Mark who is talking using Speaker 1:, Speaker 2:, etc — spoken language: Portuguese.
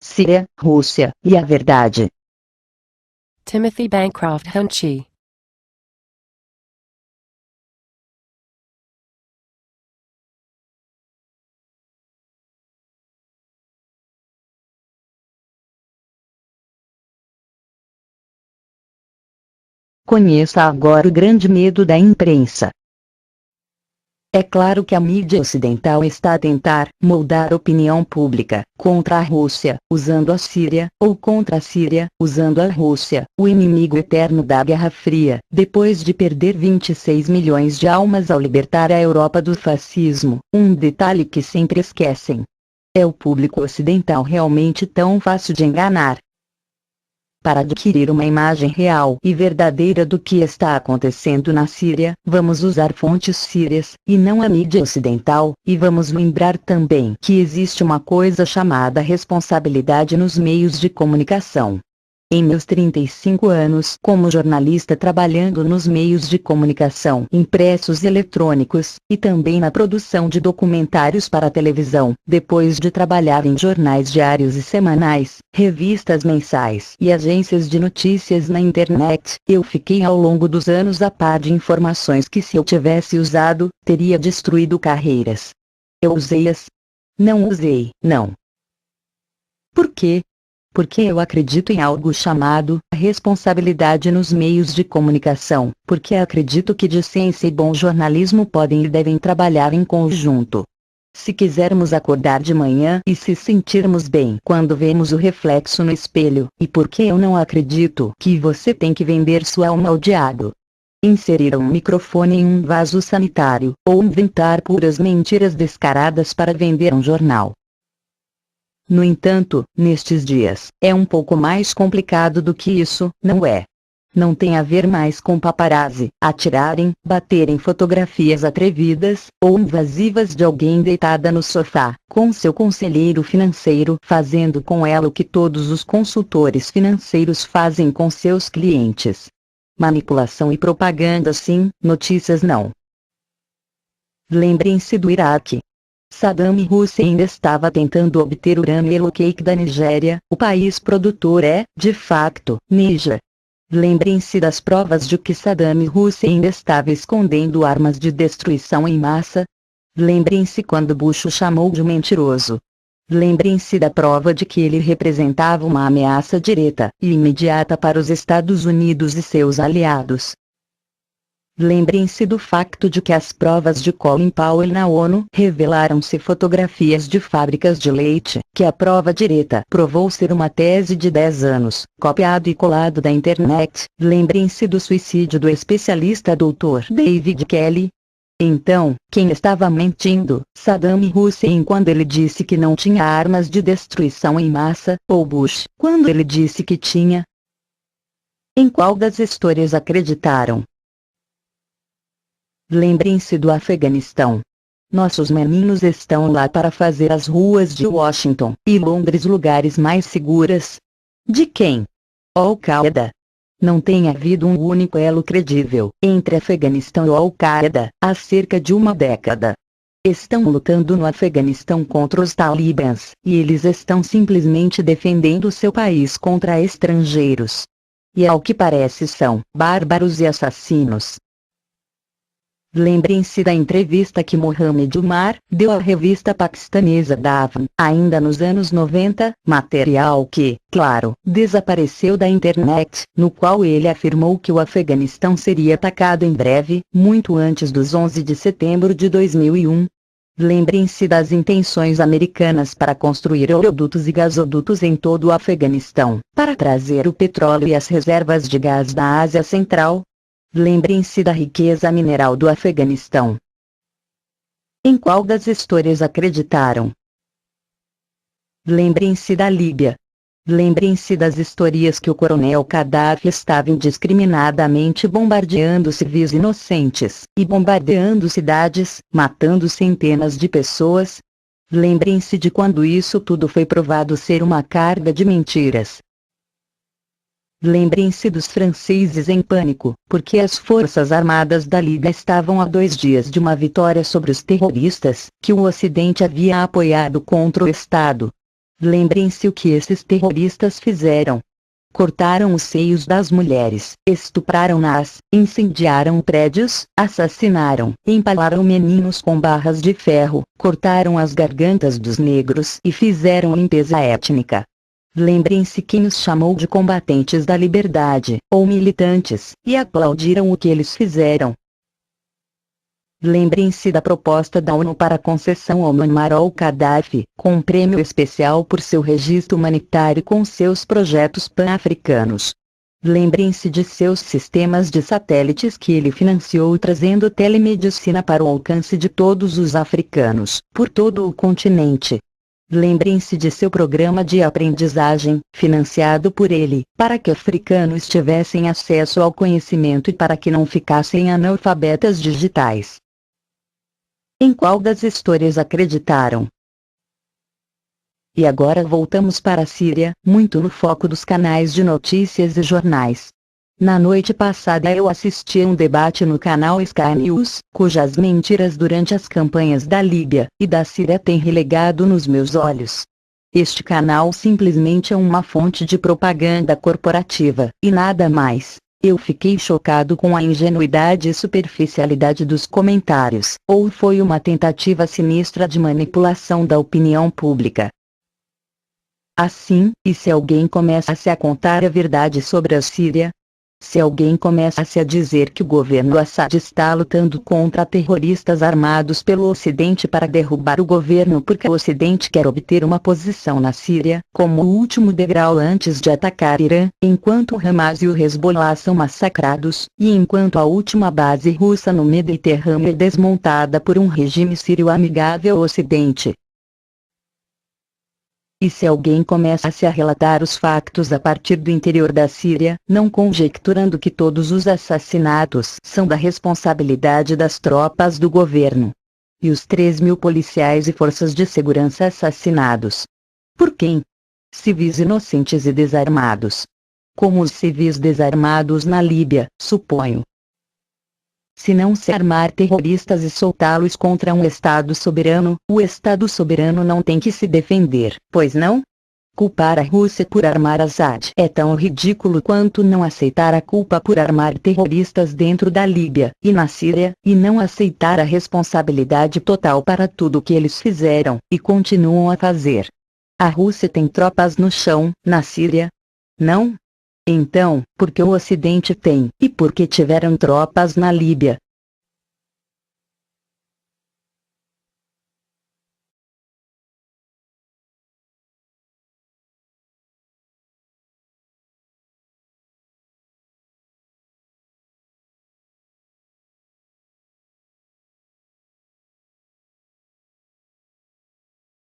Speaker 1: Síria, Rússia, e a verdade.
Speaker 2: Timothy Bancroft Hunchi.
Speaker 1: Conheça agora o grande medo da imprensa. É claro que a mídia ocidental está a tentar moldar a opinião pública contra a Rússia, usando a Síria, ou contra a Síria, usando a Rússia, o inimigo eterno da Guerra Fria, depois de perder 26 milhões de almas ao libertar a Europa do fascismo. Um detalhe que sempre esquecem. É o público ocidental realmente tão fácil de enganar? Para adquirir uma imagem real e verdadeira do que está acontecendo na Síria, vamos usar fontes sírias, e não a mídia ocidental, e vamos lembrar também que existe uma coisa chamada responsabilidade nos meios de comunicação. Em meus 35 anos como jornalista trabalhando nos meios de comunicação impressos e eletrônicos, e também na produção de documentários para a televisão, depois de trabalhar em jornais diários e semanais, revistas mensais e agências de notícias na internet, eu fiquei ao longo dos anos a par de informações que, se eu tivesse usado, teria destruído carreiras. Eu usei-as? Não usei, não. Por quê? Porque eu acredito em algo chamado responsabilidade nos meios de comunicação, porque acredito que decência e bom jornalismo podem e devem trabalhar em conjunto. Se quisermos acordar de manhã e se sentirmos bem quando vemos o reflexo no espelho, e porque eu não acredito que você tem que vender sua alma ao diabo. Inserir um microfone em um vaso sanitário, ou inventar puras mentiras descaradas para vender um jornal. No entanto, nestes dias, é um pouco mais complicado do que isso, não é? Não tem a ver mais com paparazzi, atirarem, baterem fotografias atrevidas, ou invasivas de alguém deitada no sofá, com seu conselheiro financeiro fazendo com ela o que todos os consultores financeiros fazem com seus clientes. Manipulação e propaganda sim, notícias não. Lembrem-se do Iraque. Saddam Hussein estava tentando obter urânio e cake da Nigéria, o país produtor é, de facto, Níger. Lembrem-se das provas de que Saddam Hussein estava escondendo armas de destruição em massa. Lembrem-se quando Bush o chamou de mentiroso. Lembrem-se da prova de que ele representava uma ameaça direta e imediata para os Estados Unidos e seus aliados. Lembrem-se do facto de que as provas de Colin Powell na ONU revelaram-se fotografias de fábricas de leite, que a prova direta provou ser uma tese de 10 anos, copiado e colado da internet. Lembrem-se do suicídio do especialista Dr. David Kelly. Então, quem estava mentindo, Saddam Hussein quando ele disse que não tinha armas de destruição em massa, ou Bush, quando ele disse que tinha? Em qual das histórias acreditaram? Lembrem-se do Afeganistão. Nossos meninos estão lá para fazer as ruas de Washington e Londres lugares mais seguras. De quem? Al-Qaeda. Não tem havido um único elo credível entre Afeganistão e Al-Qaeda há cerca de uma década. Estão lutando no Afeganistão contra os talibãs, e eles estão simplesmente defendendo seu país contra estrangeiros. E ao que parece são bárbaros e assassinos. Lembrem-se da entrevista que Mohamed Umar deu à revista paquistanesa Dawn, ainda nos anos 90, material que, claro, desapareceu da internet, no qual ele afirmou que o Afeganistão seria atacado em breve, muito antes dos 11 de setembro de 2001. Lembrem-se das intenções americanas para construir oleodutos e gasodutos em todo o Afeganistão, para trazer o petróleo e as reservas de gás da Ásia Central. Lembrem-se da riqueza mineral do Afeganistão. Em qual das histórias acreditaram? Lembrem-se da Líbia. Lembrem-se das histórias que o coronel Gaddafi estava indiscriminadamente bombardeando civis inocentes, e bombardeando cidades, matando centenas de pessoas. Lembrem-se de quando isso tudo foi provado ser uma carga de mentiras. Lembrem-se dos franceses em pânico, porque as forças armadas da Líbia estavam a 2 dias de uma vitória sobre os terroristas, que o Ocidente havia apoiado contra o Estado. Lembrem-se o que esses terroristas fizeram. Cortaram os seios das mulheres, estupraram-nas, incendiaram prédios, assassinaram, empalaram meninos com barras de ferro, cortaram as gargantas dos negros e fizeram limpeza étnica. Lembrem-se quem os chamou de combatentes da liberdade, ou militantes, e aplaudiram o que eles fizeram. Lembrem-se da proposta da ONU para a concessão ao Muammar al-Gaddafi, com um prêmio especial por seu registro humanitário com seus projetos pan-africanos. Lembrem-se de seus sistemas de satélites que ele financiou trazendo telemedicina para o alcance de todos os africanos, por todo o continente. Lembrem-se de seu programa de aprendizagem, financiado por ele, para que africanos tivessem acesso ao conhecimento e para que não ficassem analfabetas digitais. Em qual das histórias acreditaram? E agora voltamos para a Síria, muito no foco dos canais de notícias e jornais. Na noite passada eu assisti a um debate no canal Sky News, cujas mentiras durante as campanhas da Líbia e da Síria têm relegado nos meus olhos. Este canal simplesmente é uma fonte de propaganda corporativa, e nada mais. Eu fiquei chocado com a ingenuidade e superficialidade dos comentários, ou foi uma tentativa sinistra de manipulação da opinião pública. Assim, e se alguém começa a contar a verdade sobre a Síria? Se alguém começa a dizer que o governo Assad está lutando contra terroristas armados pelo Ocidente para derrubar o governo porque o Ocidente quer obter uma posição na Síria, como o último degrau antes de atacar Irã, enquanto o Hamas e o Hezbollah são massacrados, e enquanto a última base russa no Mediterrâneo é desmontada por um regime sírio amigável ao Ocidente. E se alguém começa a relatar os fatos a partir do interior da Síria, não conjecturando que todos os assassinatos são da responsabilidade das tropas do governo? E os 3.000 policiais e forças de segurança assassinados? Por quem? Civis inocentes e desarmados. Como os civis desarmados na Líbia, suponho. Se não se armar terroristas e soltá-los contra um Estado soberano, o Estado soberano não tem que se defender, pois não? Culpar a Rússia por armar Assad é tão ridículo quanto não aceitar a culpa por armar terroristas dentro da Líbia e na Síria, e não aceitar a responsabilidade total para tudo o que eles fizeram e continuam a fazer. A Rússia tem tropas no chão, na Síria? Não? Então, por que o Ocidente tem, e por que tiveram tropas na Líbia,